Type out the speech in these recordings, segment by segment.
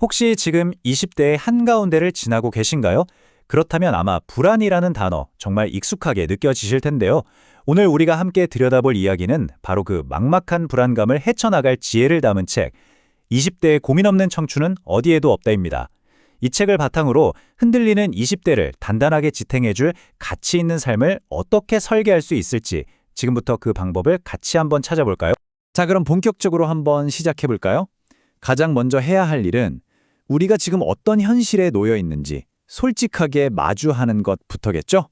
혹시 지금 20대의 한가운데를 지나고 계신가요? 그렇다면 아마 불안이라는 단어 정말 익숙하게 느껴지실 텐데요. 오늘 우리가 함께 들여다볼 이야기는 바로 그 막막한 불안감을 헤쳐나갈 지혜를 담은 책, 20대의 고민 없는 청춘은 어디에도 없다입니다. 이 책을 바탕으로 흔들리는 20대를 단단하게 지탱해줄 가치 있는 삶을 어떻게 설계할 수 있을지 지금부터 그 방법을 같이 한번 찾아볼까요? 자, 그럼 본격적으로 한번 시작해볼까요? 가장 먼저 해야 할 일은 우리가 지금 어떤 현실에 놓여 있는지 솔직하게 마주하는 것부터겠죠?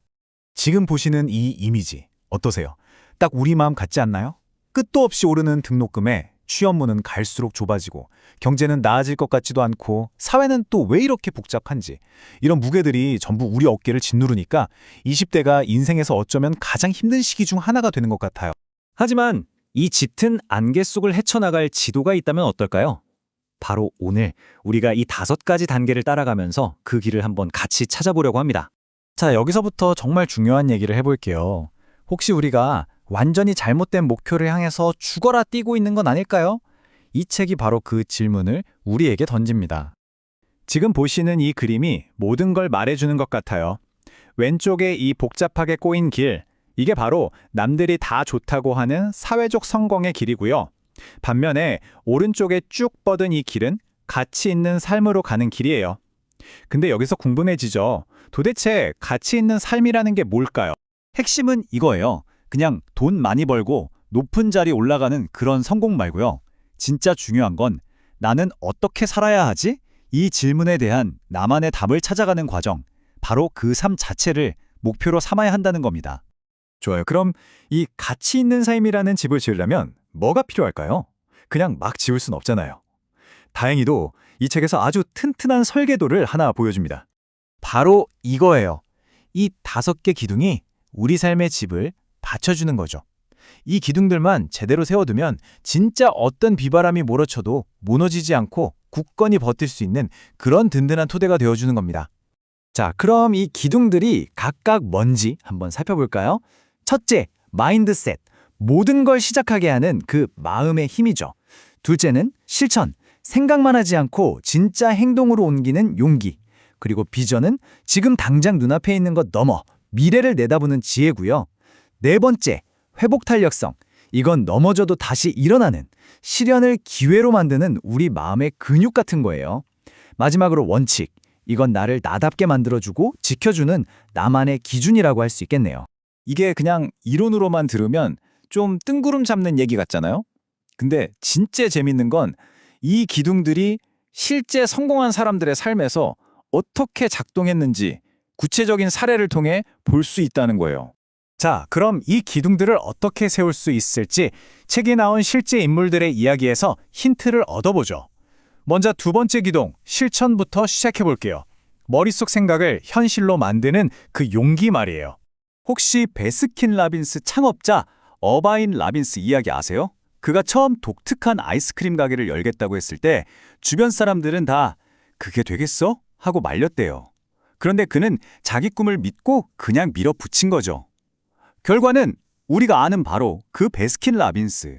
지금 보시는 이 이미지 어떠세요? 딱 우리 마음 같지 않나요? 끝도 없이 오르는 등록금에 취업문은 갈수록 좁아지고 경제는 나아질 것 같지도 않고 사회는 또 왜 이렇게 복잡한지 이런 무게들이 전부 우리 어깨를 짓누르니까 20대가 인생에서 어쩌면 가장 힘든 시기 중 하나가 되는 것 같아요. 하지만 이 짙은 안개 속을 헤쳐나갈 지도가 있다면 어떨까요? 바로 오늘 우리가 이 5가지 단계를 따라가면서 그 길을 한번 같이 찾아보려고 합니다. 자, 여기서부터 정말 중요한 얘기를 해볼게요. 혹시 우리가 완전히 잘못된 목표를 향해서 죽어라 뛰고 있는 건 아닐까요? 이 책이 바로 그 질문을 우리에게 던집니다. 지금 보시는 이 그림이 모든 걸 말해주는 것 같아요. 왼쪽에 이 복잡하게 꼬인 길, 이게 바로 남들이 다 좋다고 하는 사회적 성공의 길이고요. 반면에 오른쪽에 쭉 뻗은 이 길은 가치 있는 삶으로 가는 길이에요. 근데 여기서 궁금해지죠. 도대체 가치 있는 삶이라는 게 뭘까요? 핵심은 이거예요. 그냥 돈 많이 벌고 높은 자리 올라가는 그런 성공 말고요. 진짜 중요한 건 나는 어떻게 살아야 하지? 이 질문에 대한 나만의 답을 찾아가는 과정, 바로 그 삶 자체를 목표로 삼아야 한다는 겁니다. 좋아요. 그럼 이 가치 있는 삶이라는 집을 지으려면 뭐가 필요할까요? 그냥 막 지을 순 없잖아요. 다행히도 이 책에서 아주 튼튼한 설계도를 하나 보여줍니다. 바로 이거예요. 이 5개 기둥이 우리 삶의 집을 받쳐주는 거죠. 이 기둥들만 제대로 세워두면 진짜 어떤 비바람이 몰아쳐도 무너지지 않고 굳건히 버틸 수 있는 그런 든든한 토대가 되어주는 겁니다. 자, 그럼 이 기둥들이 각각 뭔지 한번 살펴볼까요? 첫째, 마인드셋. 모든 걸 시작하게 하는 그 마음의 힘이죠. 둘째는 실천. 생각만 하지 않고 진짜 행동으로 옮기는 용기. 그리고 비전은 지금 당장 눈앞에 있는 것 넘어 미래를 내다보는 지혜고요. 네 번째, 회복 탄력성. 이건 넘어져도 다시 일어나는, 시련을 기회로 만드는 우리 마음의 근육 같은 거예요. 마지막으로 원칙. 이건 나를 나답게 만들어주고 지켜주는 나만의 기준이라고 할 수 있겠네요. 이게 그냥 이론으로만 들으면 좀 뜬구름 잡는 얘기 같잖아요? 근데 진짜 재밌는 건 이 기둥들이 실제 성공한 사람들의 삶에서 어떻게 작동했는지 구체적인 사례를 통해 볼 수 있다는 거예요. 자, 그럼 이 기둥들을 어떻게 세울 수 있을지 책에 나온 실제 인물들의 이야기에서 힌트를 얻어보죠. 먼저 2번째 기둥, 실천부터 시작해볼게요. 머릿속 생각을 현실로 만드는 그 용기 말이에요. 혹시 베스킨 라빈스 창업자 어바인 라빈스 이야기 아세요? 그가 처음 독특한 아이스크림 가게를 열겠다고 했을 때 주변 사람들은 다 그게 되겠어? 하고 말렸대요. 그런데 그는 자기 꿈을 믿고 그냥 밀어붙인 거죠. 결과는 우리가 아는 바로 그 베스킨 라빈스.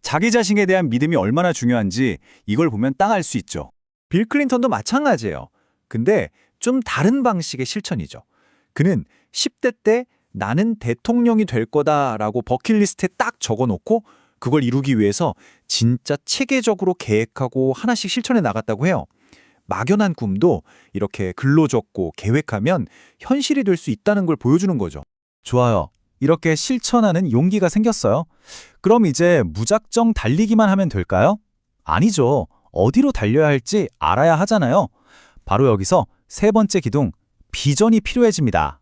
자기 자신에 대한 믿음이 얼마나 중요한지 이걸 보면 딱 알 수 있죠. 빌 클린턴도 마찬가지예요. 근데 좀 다른 방식의 실천이죠. 그는 10대 때 나는 대통령이 될 거다라고 버킷리스트에 딱 적어놓고 그걸 이루기 위해서 진짜 체계적으로 계획하고 하나씩 실천해 나갔다고 해요. 막연한 꿈도 이렇게 글로 적고 계획하면 현실이 될 수 있다는 걸 보여주는 거죠. 좋아요. 이렇게 실천하는 용기가 생겼어요. 그럼 이제 무작정 달리기만 하면 될까요? 아니죠. 어디로 달려야 할지 알아야 하잖아요. 바로 여기서 3번째 기둥, 비전이 필요해집니다.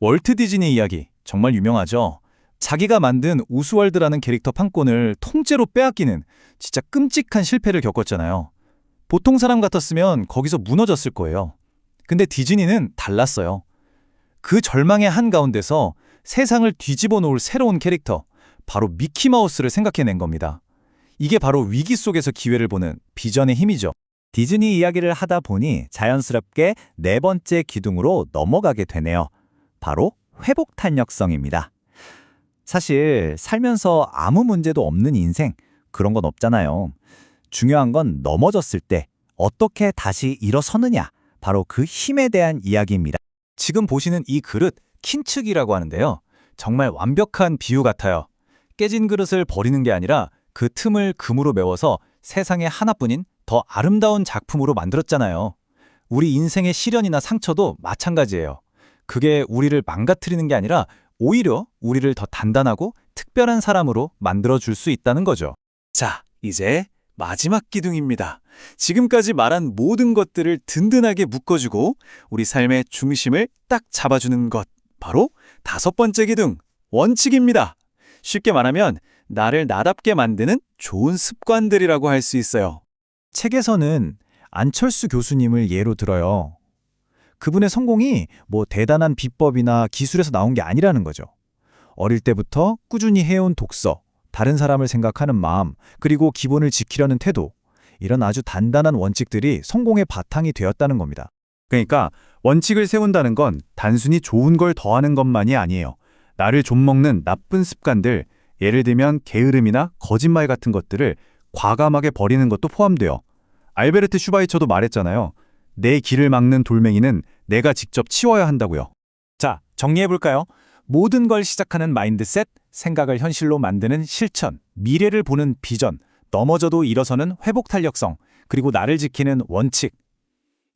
월트 디즈니 이야기 정말 유명하죠. 자기가 만든 우스월드라는 캐릭터 판권을 통째로 빼앗기는 진짜 끔찍한 실패를 겪었잖아요. 보통 사람 같았으면 거기서 무너졌을 거예요. 근데 디즈니는 달랐어요. 그 절망의 한가운데서 세상을 뒤집어 놓을 새로운 캐릭터, 바로 미키마우스를 생각해낸 겁니다. 이게 바로 위기 속에서 기회를 보는 비전의 힘이죠. 디즈니 이야기를 하다 보니 자연스럽게 4번째 기둥으로 넘어가게 되네요. 바로 회복 탄력성입니다. 사실 살면서 아무 문제도 없는 인생, 그런 건 없잖아요. 중요한 건 넘어졌을 때 어떻게 다시 일어서느냐, 바로 그 힘에 대한 이야기입니다. 지금 보시는 이 그릇, 킨축이라고 하는데요. 정말 완벽한 비유 같아요. 깨진 그릇을 버리는 게 아니라 그 틈을 금으로 메워서 세상에 하나뿐인 더 아름다운 작품으로 만들었잖아요. 우리 인생의 시련이나 상처도 마찬가지예요. 그게 우리를 망가뜨리는 게 아니라 오히려 우리를 더 단단하고 특별한 사람으로 만들어줄 수 있다는 거죠. 자, 이제 마지막 기둥입니다. 지금까지 말한 모든 것들을 든든하게 묶어주고 우리 삶의 중심을 딱 잡아주는 것, 바로 5번째 기둥, 원칙입니다. 쉽게 말하면 나를 나답게 만드는 좋은 습관들이라고 할 수 있어요. 책에서는 안철수 교수님을 예로 들어요. 그분의 성공이 뭐 대단한 비법이나 기술에서 나온 게 아니라는 거죠. 어릴 때부터 꾸준히 해온 독서, 다른 사람을 생각하는 마음, 그리고 기본을 지키려는 태도, 이런 아주 단단한 원칙들이 성공의 바탕이 되었다는 겁니다. 그러니까 원칙을 세운다는 건 단순히 좋은 걸 더하는 것만이 아니에요. 나를 좀먹는 나쁜 습관들, 예를 들면 게으름이나 거짓말 같은 것들을 과감하게 버리는 것도 포함돼요. 알베르트 슈바이처도 말했잖아요. 내 길을 막는 돌멩이는 내가 직접 치워야 한다고요. 자, 정리해볼까요? 모든 걸 시작하는 마인드셋, 생각을 현실로 만드는 실천, 미래를 보는 비전, 넘어져도 일어서는 회복 탄력성, 그리고 나를 지키는 원칙.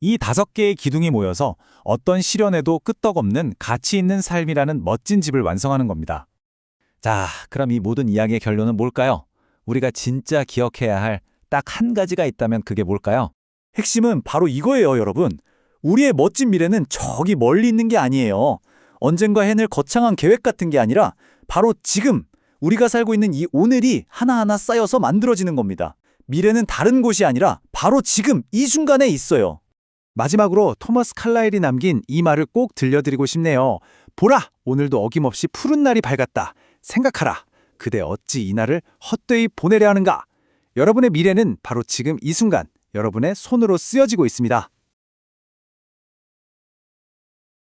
이 5개의 기둥이 모여서 어떤 시련에도 끄떡없는 가치 있는 삶이라는 멋진 집을 완성하는 겁니다. 자, 그럼 이 모든 이야기의 결론은 뭘까요? 우리가 진짜 기억해야 할 딱 한 가지가 있다면 그게 뭘까요? 핵심은 바로 이거예요, 여러분. 우리의 멋진 미래는 저기 멀리 있는 게 아니에요. 언젠가 해낼 거창한 계획 같은 게 아니라 바로 지금 우리가 살고 있는 이 오늘이 하나하나 쌓여서 만들어지는 겁니다. 미래는 다른 곳이 아니라 바로 지금 이 순간에 있어요. 마지막으로 토머스 칼라일이 남긴 이 말을 꼭 들려드리고 싶네요. 보라, 오늘도 어김없이 푸른 날이 밝았다. 생각하라. 그대 어찌 이 날을 헛되이 보내려 하는가? 여러분의 미래는 바로 지금 이 순간 여러분의 손으로 쓰여지고 있습니다.